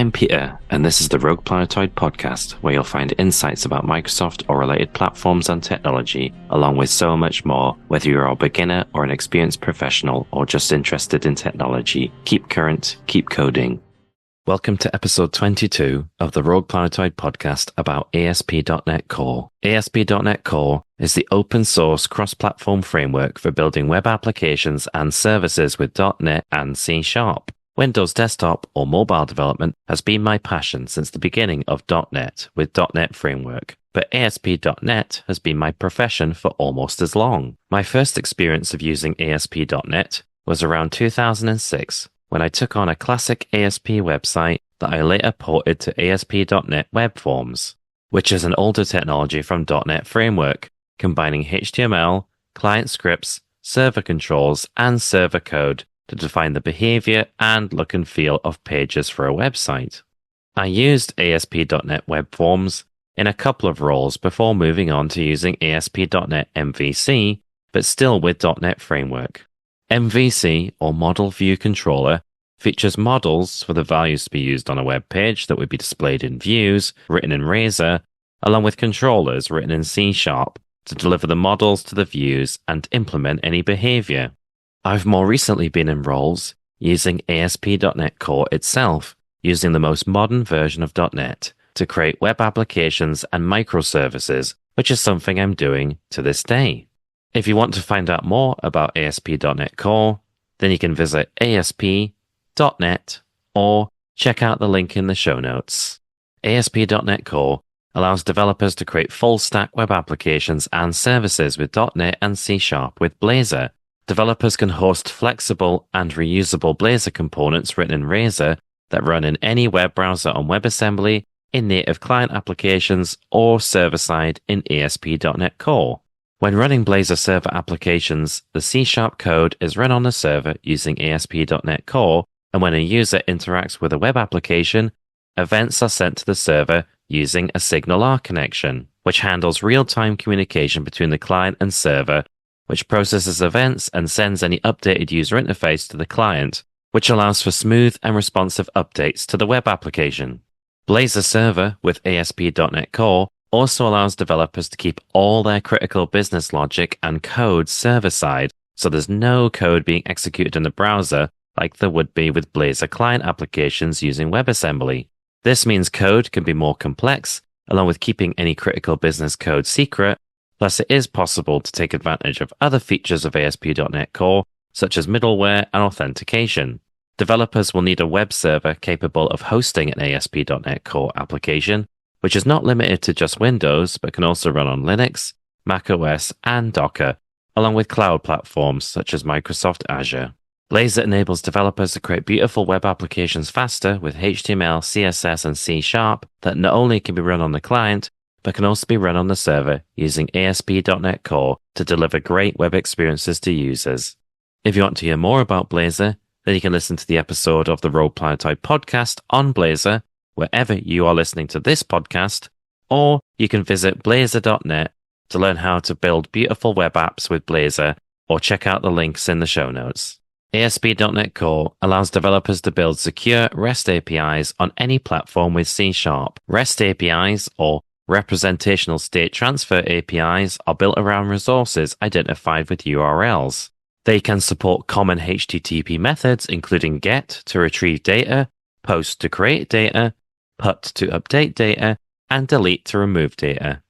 I'm Peter, and this is the RoguePlanetoid Podcast, where you'll find insights about Microsoft or related platforms and technology, along with so much more. Whether you're a beginner or an experienced professional or just interested in technology, keep current, keep coding. Welcome to episode 22 of the RoguePlanetoid Podcast about ASP.NET Core. ASP.NET Core is the open source cross-platform framework for building web applications and services with .NET and C#. Windows desktop or mobile development has been my passion since the beginning of .NET with .NET Framework, but ASP.NET has been my profession for almost as long. My first experience of using ASP.NET was around 2006 when I took on a classic ASP website that I later ported to ASP.NET Web Forms, which is an older technology from .NET Framework, combining HTML, client scripts, server controls, and server code to define the behavior and look and feel of pages for a website. I used ASP.NET Web Forms in a couple of roles before moving on to using ASP.NET MVC, but still with .NET Framework. MVC, or Model View Controller, features models for the values to be used on a web page that would be displayed in views, written in Razor, along with controllers written in C# to deliver the models to the views and implement any behavior. I've more recently been in roles using ASP.NET Core itself, using the most modern version of .NET to create web applications and microservices, which is something I'm doing to this day. If you want to find out more about ASP.NET Core, then you can visit ASP.NET or check out the link in the show notes. ASP.NET Core allows developers to create full-stack web applications and services with .NET and C# with Blazor. Developers can host flexible and reusable Blazor components written in Razor that run in any web browser on WebAssembly, in native client applications, or server-side in ASP.NET Core. When running Blazor server applications, the C# code is run on the server using ASP.NET Core, and when a user interacts with a web application, events are sent to the server using a SignalR connection, which handles real-time communication between the client and server, which processes events and sends any updated user interface to the client, which allows for smooth and responsive updates to the web application. Blazor Server with ASP.NET Core also allows developers to keep all their critical business logic and code server-side, so there's no code being executed in the browser like there would be with Blazor client applications using WebAssembly. This means code can be more complex, along with keeping any critical business code secret. Plus, it is possible to take advantage of other features of ASP.NET Core, such as middleware and authentication. Developers will need a web server capable of hosting an ASP.NET Core application, which is not limited to just Windows, but can also run on Linux, macOS, and Docker, along with cloud platforms such as Microsoft Azure. Blazor enables developers to create beautiful web applications faster with HTML, CSS, and C# that not only can be run on the client, but can also be run on the server using ASP.NET Core to deliver great web experiences to users. If you want to hear more about Blazor, then you can listen to the episode of the RoguePlanetoid Podcast on Blazor, wherever you are listening to this podcast, or you can visit blazor.net to learn how to build beautiful web apps with Blazor, or check out the links in the show notes. ASP.NET Core allows developers to build secure REST APIs on any platform with C#. REST APIs, or Representational State Transfer APIs, are built around resources identified with URLs. They can support common HTTP methods, including GET to retrieve data, POST to create data, PUT to update data, and DELETE to remove data.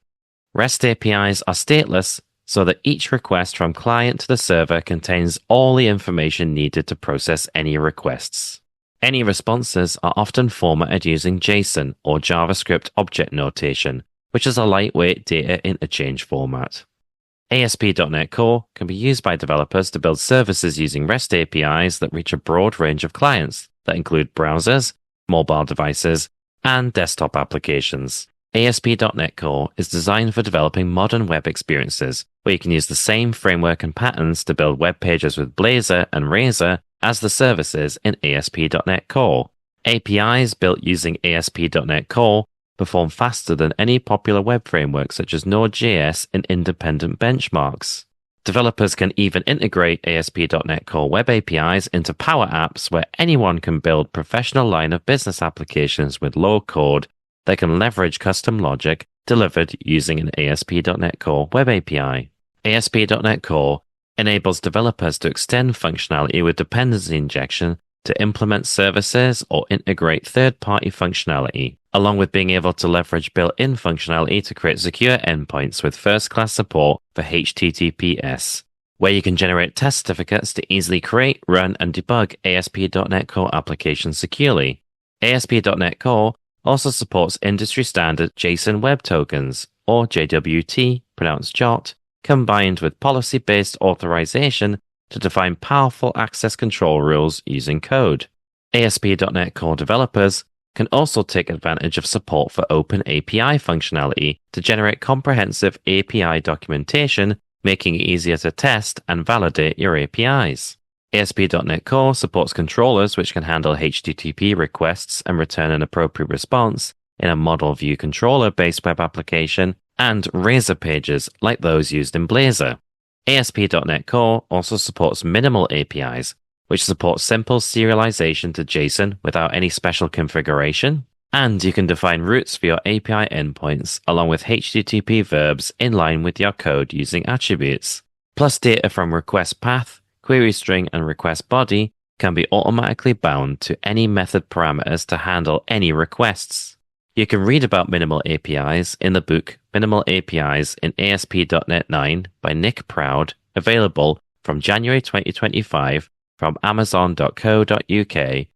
REST APIs are stateless, so that each request from client to the server contains all the information needed to process any requests. Any responses are often formatted using JSON or JavaScript object notation, which is a lightweight data interchange format. ASP.NET Core can be used by developers to build services using REST APIs that reach a broad range of clients that include browsers, mobile devices, and desktop applications. ASP.NET Core is designed for developing modern web experiences, where you can use the same framework and patterns to build web pages with Blazor and Razor as the services in ASP.NET Core. APIs built using ASP.NET Core perform faster than any popular web framework such as Node.js in independent benchmarks. Developers can even integrate ASP.NET Core Web APIs into Power Apps where anyone can build professional line of business applications with low code that can leverage custom logic delivered using an ASP.NET Core Web API. ASP.NET Core enables developers to extend functionality with dependency injection to implement services or integrate third-party functionality, along with being able to leverage built-in functionality to create secure endpoints with first-class support for HTTPS, where you can generate test certificates to easily create, run, and debug ASP.NET Core applications securely. ASP.NET Core also supports industry-standard JSON Web Tokens, or JWT, pronounced JOT, combined with policy-based authorization to define powerful access control rules using code. ASP.NET Core developers can also take advantage of support for open API functionality to generate comprehensive API documentation, making it easier to test and validate your APIs. ASP.NET Core supports controllers which can handle HTTP requests and return an appropriate response in a model view controller-based web application, and Razor pages like those used in Blazor. ASP.NET Core also supports minimal APIs, which support simple serialization to JSON without any special configuration, and you can define routes for your API endpoints along with HTTP verbs in line with your code using attributes. Plus, data from request path, query string, and request body can be automatically bound to any method parameters to handle any requests. You can read about minimal APIs in the book Minimal APIs in ASP.NET 9 by Nick Proud, available from January 2025 from amazon.co.uk,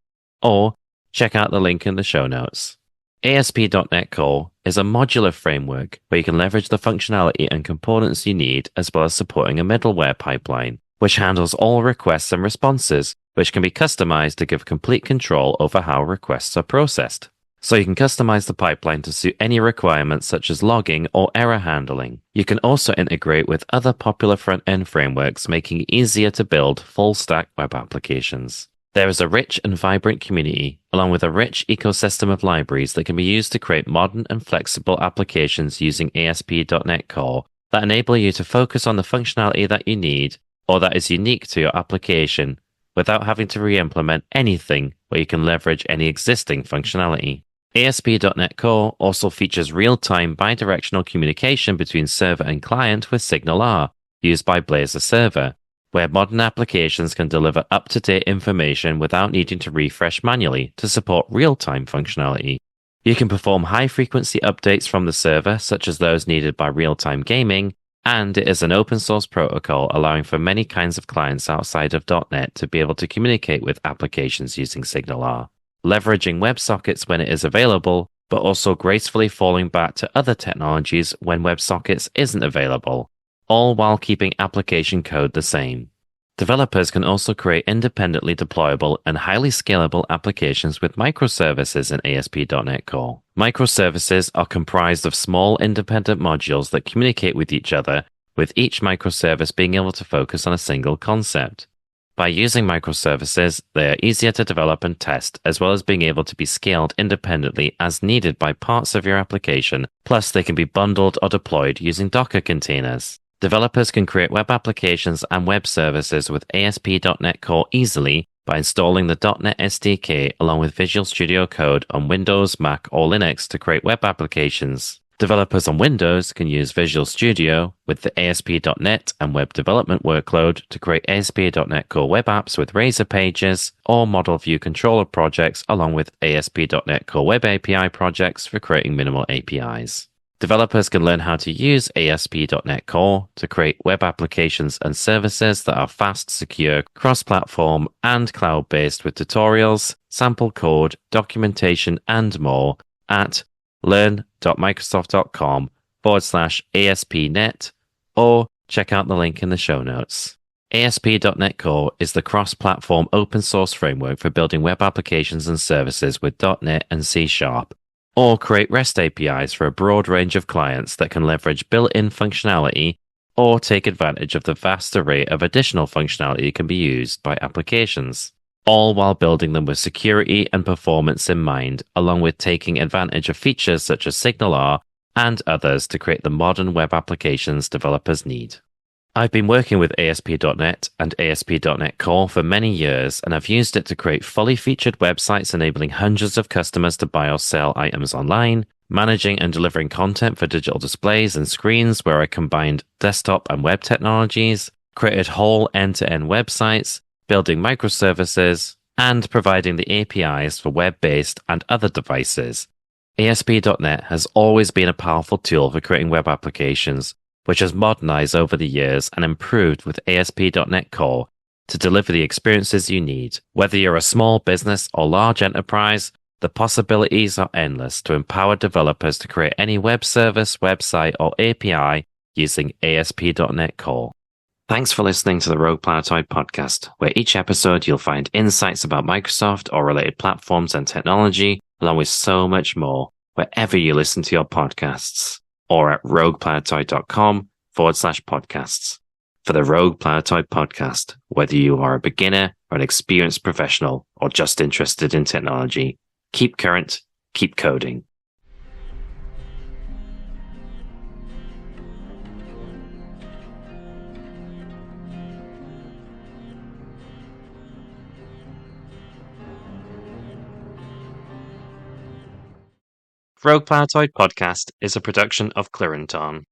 or check out the link in the show notes. ASP.NET Core is a modular framework where you can leverage the functionality and components you need, as well as supporting a middleware pipeline, which handles all requests and responses, which can be customized to give complete control over how requests are processed. So you can customize the pipeline to suit any requirements such as logging or error handling. You can also integrate with other popular front-end frameworks, making it easier to build full-stack web applications. There is a rich and vibrant community, along with a rich ecosystem of libraries that can be used to create modern and flexible applications using ASP.NET Core that enable you to focus on the functionality that you need or that is unique to your application without having to re-implement anything where you can leverage any existing functionality. ASP.NET Core also features real-time bidirectional communication between server and client with SignalR, used by Blazor Server, where modern applications can deliver up-to-date information without needing to refresh manually to support real-time functionality. You can perform high-frequency updates from the server, such as those needed by real-time gaming, and it is an open-source protocol allowing for many kinds of clients outside of .NET to be able to communicate with applications using SignalR, leveraging WebSockets when it is available, but also gracefully falling back to other technologies when WebSockets isn't available, all while keeping application code the same. Developers can also create independently deployable and highly scalable applications with microservices in ASP.NET Core. Microservices are comprised of small independent modules that communicate with each other, with each microservice being able to focus on a single concept. By using microservices, they are easier to develop and test, as well as being able to be scaled independently as needed by parts of your application, plus they can be bundled or deployed using Docker containers. Developers can create web applications and web services with ASP.NET Core easily by installing the .NET SDK along with Visual Studio Code on Windows, Mac, or Linux to create web applications. Developers on Windows can use Visual Studio with the ASP.NET and web development workload to create ASP.NET Core web apps with Razor pages or model view controller projects along with ASP.NET Core web API projects for creating minimal APIs. Developers can learn how to use ASP.NET Core to create web applications and services that are fast, secure, cross-platform, and cloud-based with tutorials, sample code, documentation, and more at learn.microsoft.com/ASP.NET or check out the link in the show notes. ASP.NET Core is the cross-platform open-source framework for building web applications and services with .NET and C#, or create REST APIs for a broad range of clients that can leverage built-in functionality or take advantage of the vast array of additional functionality that can be used by applications, all while building them with security and performance in mind, along with taking advantage of features such as SignalR and others to create the modern web applications developers need. I've been working with ASP.NET and ASP.NET Core for many years, and I've used it to create fully featured websites enabling hundreds of customers to buy or sell items online, managing and delivering content for digital displays and screens where I combined desktop and web technologies, created whole end-to-end websites, building microservices, and providing the APIs for web-based and other devices. ASP.NET has always been a powerful tool for creating web applications, which has modernized over the years and improved with ASP.NET Core to deliver the experiences you need. Whether you're a small business or large enterprise, the possibilities are endless to empower developers to create any web service, website, or API using ASP.NET Core. Thanks for listening to the RoguePlanetoid Podcast, where each episode you'll find insights about Microsoft or related platforms and technology, along with so much more, wherever you listen to your podcasts, or at RoguePlanetoid.com/podcasts. For the Rogue Planetoid Podcast, whether you are a beginner or an experienced professional or just interested in technology, keep current, keep coding. Rogue Planetoid Podcast is a production of Clarinton.